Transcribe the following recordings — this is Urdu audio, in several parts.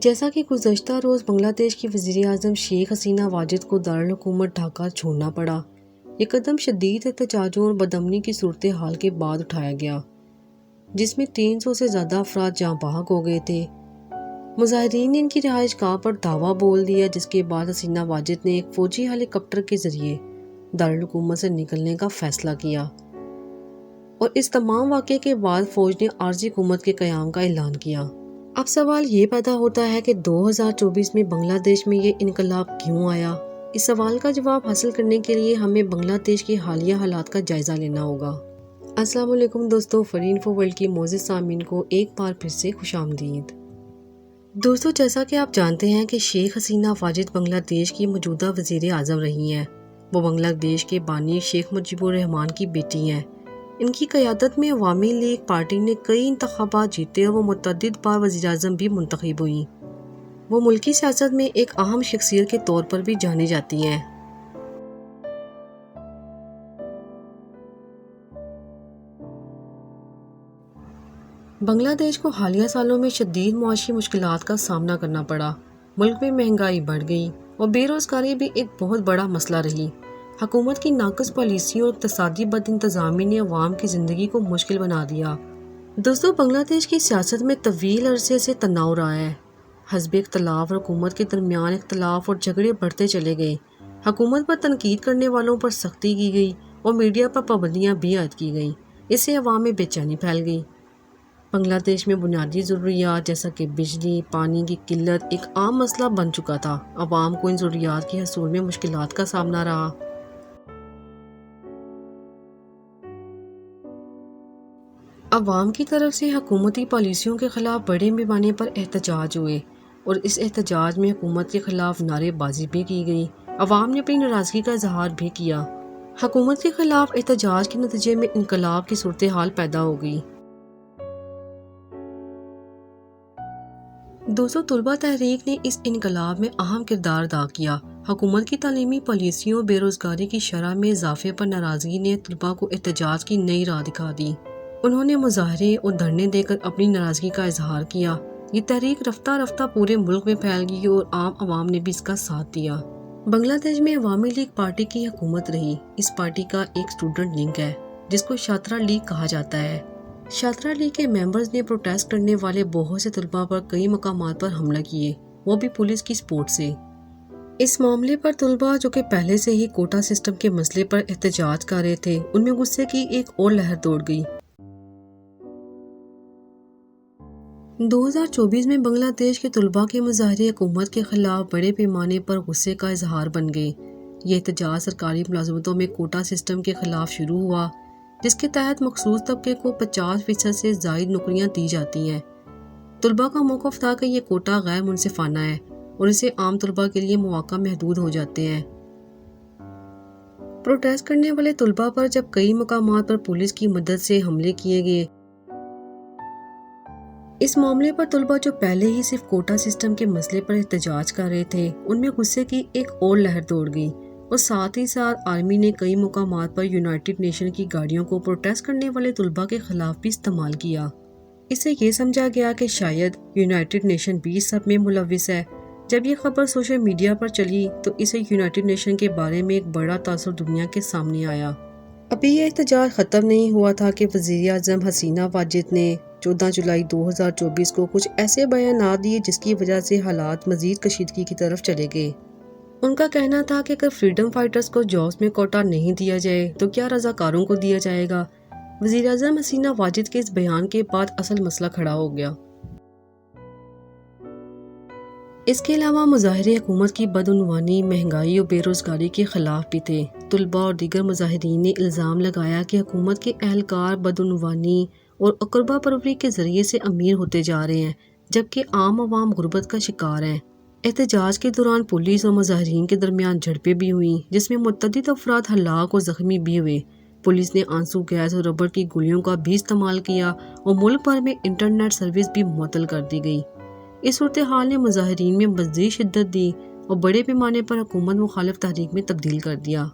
جیسا کہ گزشتہ روز بنگلہ دیش کی وزیر اعظم شیخ حسینہ واجد کو دارالحکومت ڈھاکہ چھوڑنا پڑا، یہ قدم شدید احتجاجوں اور بدامنی کی صورتحال کے بعد اٹھایا گیا، جس میں 300 سے زیادہ افراد جاں بحق ہو گئے تھے۔ مظاہرین نے ان کی رہائش گاہ پر دھاوا بول دیا، جس کے بعد حسینہ واجد نے ایک فوجی ہیلی کاپٹر کے ذریعے دارالحکومت سے نکلنے کا فیصلہ کیا، اور اس تمام واقعے کے بعد فوج نے عارضی حکومت کے قیام کا اعلان کیا۔ اب سوال یہ پیدا ہوتا ہے کہ 2024 میں بنگلہ دیش میں یہ انقلاب کیوں آیا؟ اس سوال کا جواب حاصل کرنے کے لیے ہمیں بنگلہ دیش کے حالیہ حالات کا جائزہ لینا ہوگا۔ السلام علیکم دوستو، فری انفو ورلڈ کی معزز سامعین کو ایک بار پھر سے خوش آمدید۔ دوستو، جیسا کہ آپ جانتے ہیں کہ شیخ حسینہ واجد بنگلہ دیش کی موجودہ وزیر اعظم رہی ہیں۔ وہ بنگلہ دیش کے بانی شیخ مجیب الرحمان کی بیٹی ہیں۔ ان کی قیادت میں عوامی لیگ پارٹی نے کئی انتخابات جیتے اور وہ متعدد بار وزیر اعظم بھی منتخب ہوئیں۔ وہ ملکی سیاست میں ایک اہم شخصیت کے طور پر بھی جانی جاتی ہیں۔ بنگلہ دیش کو حالیہ سالوں میں شدید معاشی مشکلات کا سامنا کرنا پڑا۔ ملک میں مہنگائی بڑھ گئی اور بے روزگاری بھی ایک بہت بڑا مسئلہ رہی۔ حکومت کی ناقص پالیسیوں اور اقتصادی بد انتظامی نے عوام کی زندگی کو مشکل بنا دیا۔ دوستو، بنگلہ دیش کی سیاست میں طویل عرصے سے تناؤ رہا ہے۔ حزب اختلاف اور حکومت کے درمیان اختلاف اور جھگڑے بڑھتے چلے گئے۔ حکومت پر تنقید کرنے والوں پر سختی کی گئی اور میڈیا پر پابندیاں بھی عائد کی گئیں۔ اس سے عوام میں بے چینی پھیل گئی۔ بنگلہ دیش میں بنیادی ضروریات جیسا کہ بجلی، پانی کی قلت ایک عام مسئلہ بن چکا تھا۔ عوام کو ان ضروریات کے حصول میں مشکلات کا سامنا رہا۔ عوام کی طرف سے حکومتی پالیسیوں کے خلاف بڑے پیمانے پر احتجاج ہوئے اور اس احتجاج میں حکومت کے خلاف نعرے بازی بھی کی گئی۔ عوام نے اپنی ناراضگی کا اظہار بھی کیا۔ حکومت کے خلاف احتجاج کے نتیجے میں انقلاب کی صورتحال پیدا ہو گئی۔ دوستو، طلبہ تحریک نے اس انقلاب میں اہم کردار ادا کیا۔ حکومت کی تعلیمی پالیسیوں اور بے روزگاری کی شرح میں اضافے پر ناراضگی نے طلبہ کو احتجاج کی نئی راہ دکھا دی۔ انہوں نے مظاہرے اور دھرنے دے کر اپنی ناراضگی کا اظہار کیا۔ یہ تحریک رفتہ رفتہ پورے ملک میں پھیل گئی اور عام عوام نے بھی اس کا ساتھ دیا۔ بنگلہ دیش میں عوامی لیگ پارٹی کی حکومت رہی۔ اس پارٹی کا ایک اسٹوڈنٹ ونگ ہے جس کو چھاترا لیگ کہا جاتا ہے۔ چھاترا لیگ کے ممبرز نے پروٹیسٹ کرنے والے بہت سے طلباء پر کئی مقامات پر حملہ کیے، وہ بھی پولیس کی سپورٹ سے۔ اس معاملے پر طلباء جو کہ پہلے سے ہی کوٹا سسٹم کے مسئلے پر احتجاج کر رہے تھے، ان میں غصے کی ایک اور لہر دوڑ گئی۔ 2024 میں بنگلہ دیش کے طلباء کے مظاہرے حکومت کے خلاف بڑے پیمانے پر غصے کا اظہار بن گئے۔ یہ احتجاج سرکاری ملازمتوں میں کوٹا سسٹم کے خلاف شروع ہوا، جس کے تحت مخصوص طبقے کو 50% سے زائد نوکریاں دی جاتی ہیں۔ طلباء کا موقف تھا کہ یہ کوٹا غیر منصفانہ ہے اور اسے عام طلباء کے لیے مواقع محدود ہو جاتے ہیں۔ پروٹیسٹ کرنے والے طلباء پر جب کئی مقامات پر پولیس کی مدد سے حملے کیے گئے، اس معاملے پر طلباء جو پہلے ہی صرف کوٹا سسٹم کے مسئلے پر احتجاج کر رہے تھے، ان میں غصے کی ایک اور لہر دوڑ گئی اور ساتھ ہی ساتھ آرمی نے کئی مقامات پر یونائٹڈ نیشن کی گاڑیوں کو پروٹیسٹ کرنے والے طلباء کے خلاف بھی استعمال کیا۔ اس سے یہ سمجھا گیا کہ شاید یونائٹڈ نیشن بھی اس سب میں ملوث ہے۔ جب یہ خبر سوشل میڈیا پر چلی تو اسے یونائٹڈ نیشن کے بارے میں ایک بڑا تاثر دنیا کے سامنے آیا۔ ابھی یہ احتجاج ختم نہیں ہوا تھا کہ وزیر اعظم حسینہ واجد نے 14 جولائی 2024 کو کچھ ایسے بیانات دیے جس کی وجہ سے حالات مزید کشیدگی کی طرف چلے گئے۔ ان کا کہنا تھا کہ اگر فریڈم فائٹرز کو جابز میں کوٹا نہیں دیا جائے تو کیا رضاکاروں کو دیا جائے گا؟ وزیر اعظم حسینہ واجد کے اس بیان کے بعد اصل مسئلہ کھڑا ہو گیا۔ اس کے علاوہ مظاہرے حکومت کی بدعنوانی، مہنگائی اور بے روزگاری کے خلاف بھی تھے۔ طلباء اور دیگر مظاہرین نے الزام لگایا کہ حکومت کے اہلکار بدعنوانی اور اقربا پروری کے ذریعے سے امیر ہوتے جا رہے ہیں، جبکہ عام عوام غربت کا شکار ہیں۔ احتجاج کے دوران پولیس اور مظاہرین کے درمیان جھڑپیں بھی ہوئیں، جس میں متعدد افراد ہلاک اور زخمی بھی ہوئے۔ پولیس نے آنسو گیس اور ربڑ کی گولیوں کا بھی استعمال کیا اور ملک بھر میں انٹرنیٹ سروس بھی معطل کر دی گئی۔ اس صورتحال نے مظاہرین میں مزید شدت دی اور بڑے پیمانے پر حکومت مخالف تحریک میں تبدیل کر دیا۔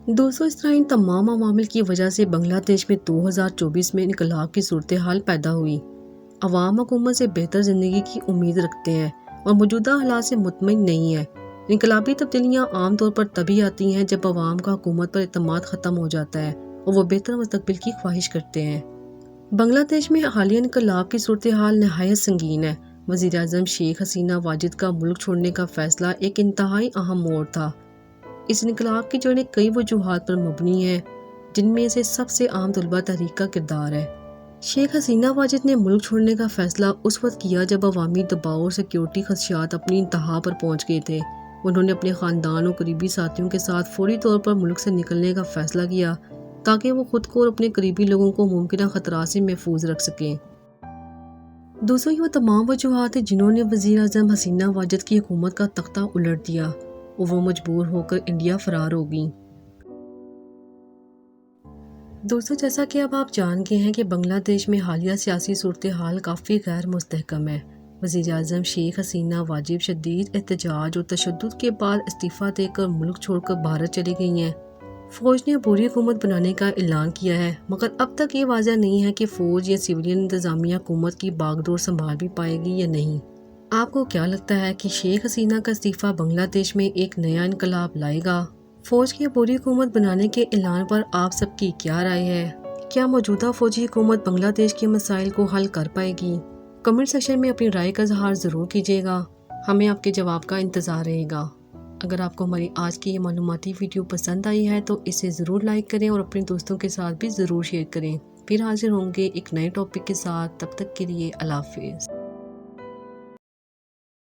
دوستو، اس طرح ان تمام عوامل کی وجہ سے بنگلہ دیش میں 2024 میں انقلاب کی صورتحال پیدا ہوئی۔ عوام حکومت سے بہتر زندگی کی امید رکھتے ہیں اور موجودہ حالات سے مطمئن نہیں ہے۔ انقلابی تبدیلیاں عام طور پر تبھی آتی ہیں جب عوام کا حکومت پر اعتماد ختم ہو جاتا ہے اور وہ بہتر مستقبل کی خواہش کرتے ہیں۔ بنگلہ دیش میں حالیہ انقلاب کی صورتحال نہایت سنگین ہے۔ وزیر اعظم شیخ حسینہ واجد کا ملک چھوڑنے کا فیصلہ ایک انتہائی اہم موڑ تھا۔ اس انقلاب کی جڑیں کئی وجوہات پر مبنی ہیں، جن میں سے سب سے عام طلبہ تحریک کا کردار ہے۔ شیخ حسینہ واجد نے ملک چھوڑنے کا فیصلہ اس وقت کیا جب عوامی دباؤ اور سیکیورٹی خدشات اپنی انتہا پر پہنچ گئے تھے۔ انہوں نے اپنے خاندان اور قریبی ساتھیوں کے ساتھ فوری طور پر ملک سے نکلنے کا فیصلہ کیا تاکہ وہ خود کو اور اپنے قریبی لوگوں کو ممکنہ خطرات سے محفوظ رکھ سکیں۔ دوستوں، یہ وہ تمام وجوہات ہیں جنہوں نے وزیر اعظم حسینہ واجد کی حکومت کا تختہ الٹ دیا اور وہ مجبور ہو کر انڈیا فرار ہو گئیں۔ دوستوں، جیسا کہ اب آپ جان گئے ہیں کہ بنگلہ دیش میں حالیہ سیاسی صورتحال کافی غیر مستحکم ہے۔ وزیر اعظم شیخ حسینہ واجد شدید احتجاج اور تشدد کے بعد استعفیٰ دے کر ملک چھوڑ کر بھارت چلی گئی ہیں۔ فوج نے عبوری حکومت بنانے کا اعلان کیا ہے، مگر اب تک یہ واضح نہیں ہے کہ فوج یا سویلین انتظامیہ حکومت کی باغ ڈور سنبھال بھی پائے گی یا نہیں۔ آپ کو کیا لگتا ہے کہ شیخ حسینہ کا استعفیٰ بنگلہ دیش میں ایک نیا انقلاب لائے گا؟ فوج کی عبوری حکومت بنانے کے اعلان پر آپ سب کی کیا رائے ہے؟ کیا موجودہ فوجی حکومت بنگلہ دیش کے مسائل کو حل کر پائے گی؟ کمنٹ سیکشن میں اپنی رائے کا اظہار ضرور کیجیے گا، ہمیں آپ کے جواب کا انتظار رہے گا۔ اگر آپ کو ہماری آج کی یہ معلوماتی ویڈیو پسند آئی ہے تو اسے ضرور لائک کریں اور اپنے دوستوں کے ساتھ بھی ضرور شیئر کریں۔ پھر حاضر ہوں گے ایک نئے ٹاپک کے ساتھ، تب تک کے لیے اللہ حافظ۔